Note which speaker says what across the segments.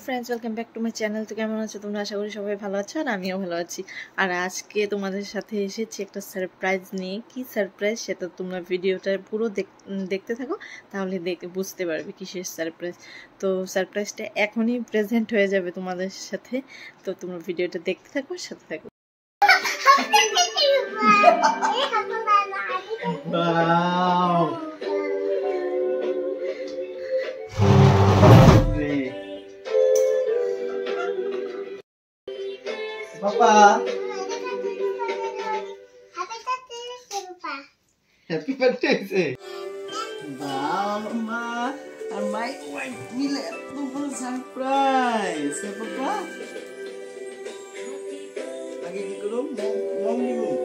Speaker 1: Friends welcome back to my channel. तो केमन आছো তোমরা? আশা করি সবাই ভালো আছো আর আমিও ভালো আছি। আর আজকে তোমাদের সাথে এসেছি একটা সারপ্রাইজ নিয়ে। কি সারপ্রাইজ সেটা তোমরা ভিডিওটা পুরো দেখতে থাকো, তাহলে বুঝতে পারবে কিসের সারপ্রাইজ। তো সারপ্রাইজটা এখনই প্রেজেন্ট হয়ে যাবে তোমাদের সাথে। তো তোমরা ভিডিওটা দেখতে থাকো, সাথে থাকো।
Speaker 2: Papa. Happy birthday, say. Wow, Mama. And my wife will have a surprise. Hey, Papa. Lagi di room, mom di room.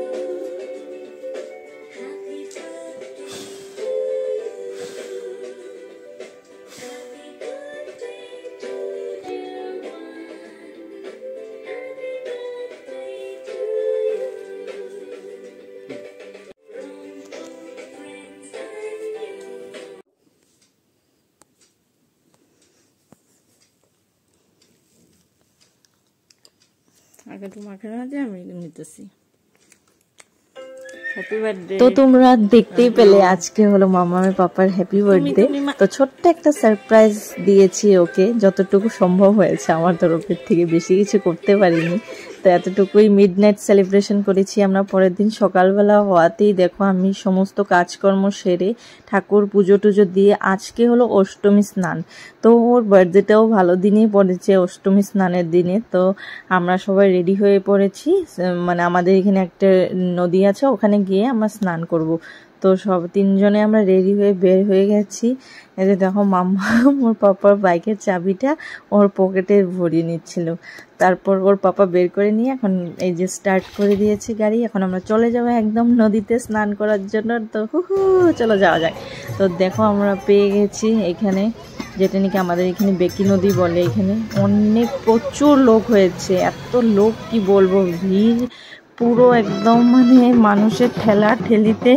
Speaker 1: আগে তোমাকে না যে আমি নিতেছি। Happy birthday. তো তোমরা দেখতেই পেলে আজকে হলো মামামের পাপার হ্যাপি বার্থডে। তো ছোট্ট একটা সারপ্রাইজ দিয়েছি ওকে, যতটুকু সম্ভব হয়েছে আমার তরফের থেকে, বেশি কিছু করতে পারিনি। তো এতটুকুই মিডনাইট সেলিব্রেশন করেছি আমরা। পরের দিন সকালবেলা হওয়াতেই দেখো আমি সমস্ত কাজকর্ম সেরে ঠাকুর পুজো টুজো দিয়ে, আজকে হলো অষ্টমী স্নান। তো ওর বার্থডেটাও ভালো দিনেই পড়েছে, অষ্টমী স্নানের দিনে। তো আমরা সবাই রেডি হয়ে পড়েছি, মানে আমাদের এখানে একটা নদী আছে, ওখানে গিয়ে আমরা স্নান করব। তো সব তিনজনে আমরা রেডি হয়ে বের হয়ে গেছি। এই যে দেখো মাম্মা ওর পাপার বাইকের চাবিটা ওর পকেটে ভরিয়ে নিচ্ছিল। তারপর ওর পাপা বের করে নিয়ে এখন এই যে স্টার্ট করে দিয়েছে গাড়ি। এখন আমরা চলে যাবো একদম নদীতে স্নান করার জন্য। তো চলো যাওয়া যাক। তো দেখো আমরা পেয়ে গেছি এখানে, যেটা নাকি আমাদের এখানে বেকি নদী বলে। এখানে অনেক প্রচুর লোক হয়েছে, এত লোক কি বলবো, ভিড় পুরো একদম, মানে মানুষের ঠেলা ঠেলিতে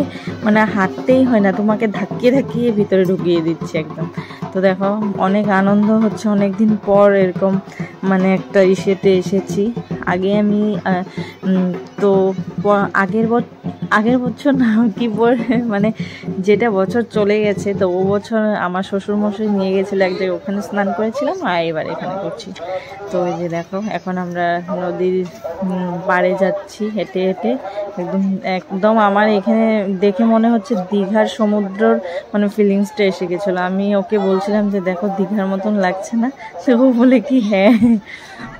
Speaker 1: মানে হাঁটতেই হয় না, তোমাকে ধাক্কিয়ে ধাক্কিয়ে ভিতরে ঢুকিয়ে দিচ্ছে একদম। তো দেখো অনেক আনন্দ হচ্ছে, অনেক দিন পর এরকম মানে একটা ইসেতে এসেছি। আগে আমি তো আগের বছর না কি মানে যেটা বছর চলে গেছে, তো ও বছর আমার শ্বশুরমশাই নিয়ে গেছিলো এক জায়গায়, ওখানে স্নান করেছিলাম, আর এবার এখানে করছি। তো এই যে দেখো এখন আমরা নদীর পাড়ে যাচ্ছি হেঁটে হেঁটে। একদম আমার এখানে দেখে মনে হচ্ছে দীঘার সমুদ্রর মানে ফিলিংসটা এসে গেছিলো। আমি ওকে বলছিলাম যে দেখো দীঘার মতন লাগছে না, সে ও বলে কি হ্যাঁ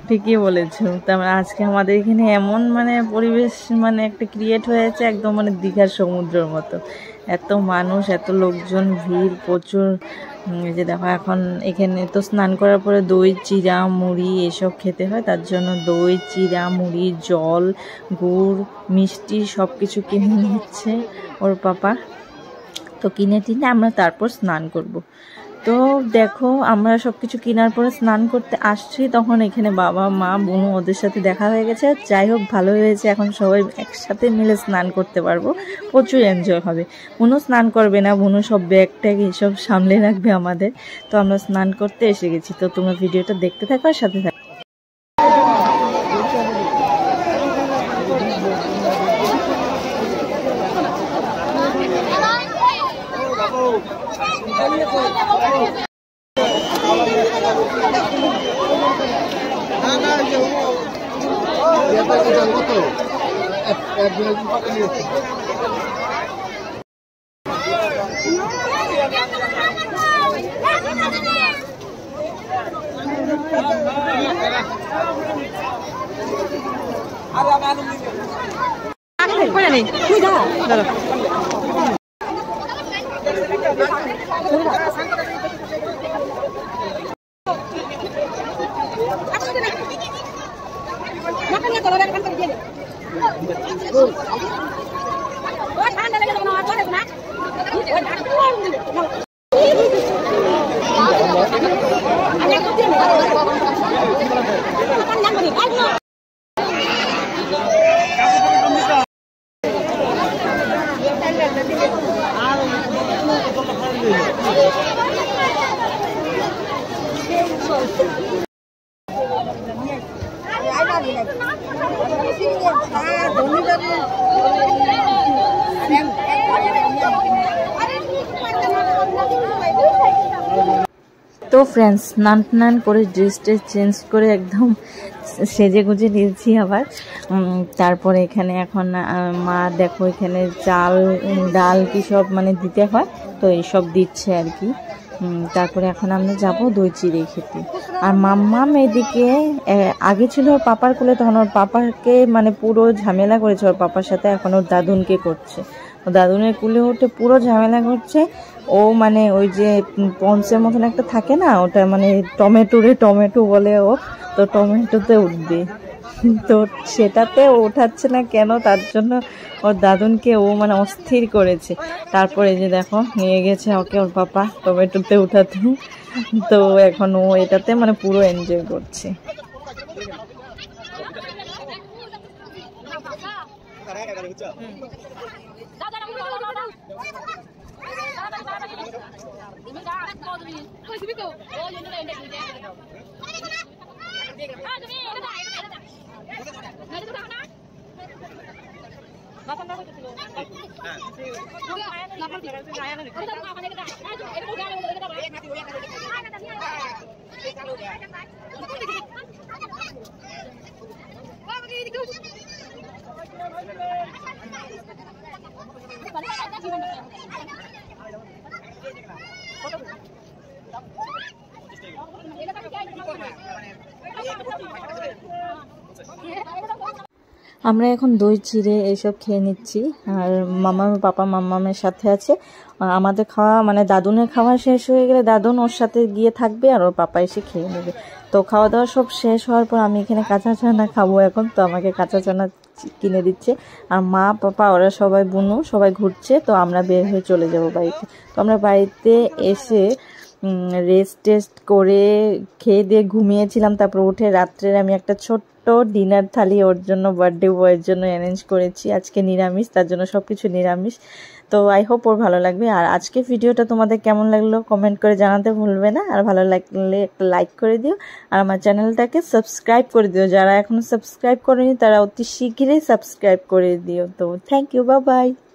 Speaker 1: ঠিকই বলেছো। তারপরে আজকে আমাদের এখানে এমন মানে পরিবেশ মানে একটা ক্রিয়েট হয়েছে একদম মানে দীঘার সমুদ্রের মতো, এত মানুষ, এত লোকজন, ভিড় প্রচুর। এই যে দেখো এখন এখানে তো স্নান করার পরে দই চিড়া মুড়ি এসব খেতে হয়, তার জন্য দই চিড়া মুড়ি জল গুড় মিষ্টি সব কিছু কিনে নিচ্ছে ওর পাপা। তো কিনে টিনে আমরা তারপর স্নান করব। তো দেখো আমরা সব কিছু কেনার পরে স্নান করতে আসছি, তখন এখানে বাবা মা বোনু ওদের সাথে দেখা হয়ে গেছে। যাই হোক ভালো হয়েছে, এখন সবাই একসাথে মিলে স্নান করতে পারবো, প্রচুর এনজয় হবে। বোনু স্নান করবে না, বোনু সব ব্যাগ ট্যাগ এইসব সামলে রাখবে আমাদের। তো আমরা স্নান করতে এসে গেছি। তো তোমরা ভিডিওটা দেখতে থাকো আর সাথে থাকো। তো ফ্রেন্ডস স্নান করে ড্রেস চেঞ্জ করে একদম সেজে গুজে নিয়েছি আবার। তারপরে এখানে এখন মা দেখো এখানে ডাল কি সব মানে দিতে হয়, তো এইসব দিচ্ছে আর কি। তারপরে এখন আমরা যাব দই চিড়ে খেতে। আর মাম্মাম এদিকে আগে ছিল ওর পাপার কোলে, তখন ওর পাপাকে মানে পুরো ঝামেলা করেছে ওর পাপার সাথে, এখন ওর দাদুনকে করছে। ও দাদুনের কুলে উঠে পুরো ঝামেলা করছে। ও মানে ওই যে পঞ্চের মতন একটা থাকে না, ওটা মানে টমেটো বলে ও, তো টমেটোতে উঠবে, তো সেটাতে ওঠাচ্ছে না কেন, তার জন্য ওর দাদুনকে ও মানে অস্থির করেছে। তারপরে যে দেখো নিয়ে গেছে ওকে ওর পাপা টমেটোতে উঠাতে, তো এখন ও এটাতে মানে পুরো এনজয় করছে। আমরা এখন দই চিড়ে এইসব খেয়ে নিচ্ছি, আর পাপা মাম্মামের সাথে আছে। আমাদের খাওয়া মানে দাদুনের খাওয়া শেষ হয়ে গেলে দাদুন ওর সাথে গিয়ে থাকবে, আর ওর পাপা এসে খেয়ে নেবে। তো খাওয়া দাওয়া সব শেষ হওয়ার পর আমি এখানে কাঁচা চানা খাবো এখন, তো আমাকে কাঁচা চানা কিনে দিচ্ছে। আর মা পাপা ওরা সবাই বুনু সবাই ঘুরছে, তো আমরা বের হয়ে চলে যাব বাড়িতে। তো আমরা বাড়িতে এসে রেস্ট করে খেয়ে দিয়ে ঘুমিয়েছিলাম। তারপর উঠে রাত্রের আমি একটা ছোট্ট ডিনার থালি ওর জন্য, বার্থডে বয়ের জন্য অ্যারেঞ্জ করেছি। আজকে নিরামিষ, তার জন্য সবকিছু নিরামিষ। তো আই হোপ ওর ভালো লাগবে। আর আজকে ভিডিওটা তোমাদের কেমন লাগলো কমেন্ট করে জানাতে ভুলবে না, আর ভালো লাগলে একটা লাইক করে দিও, আর আমার চ্যানেলটাকে সাবস্ক্রাইব করে দিও। যারা এখনো সাবস্ক্রাইব করেনি তারা অতি শীঘ্রই সাবস্ক্রাইব করে দিও। তো থ্যাংক ইউ, বাই বাই।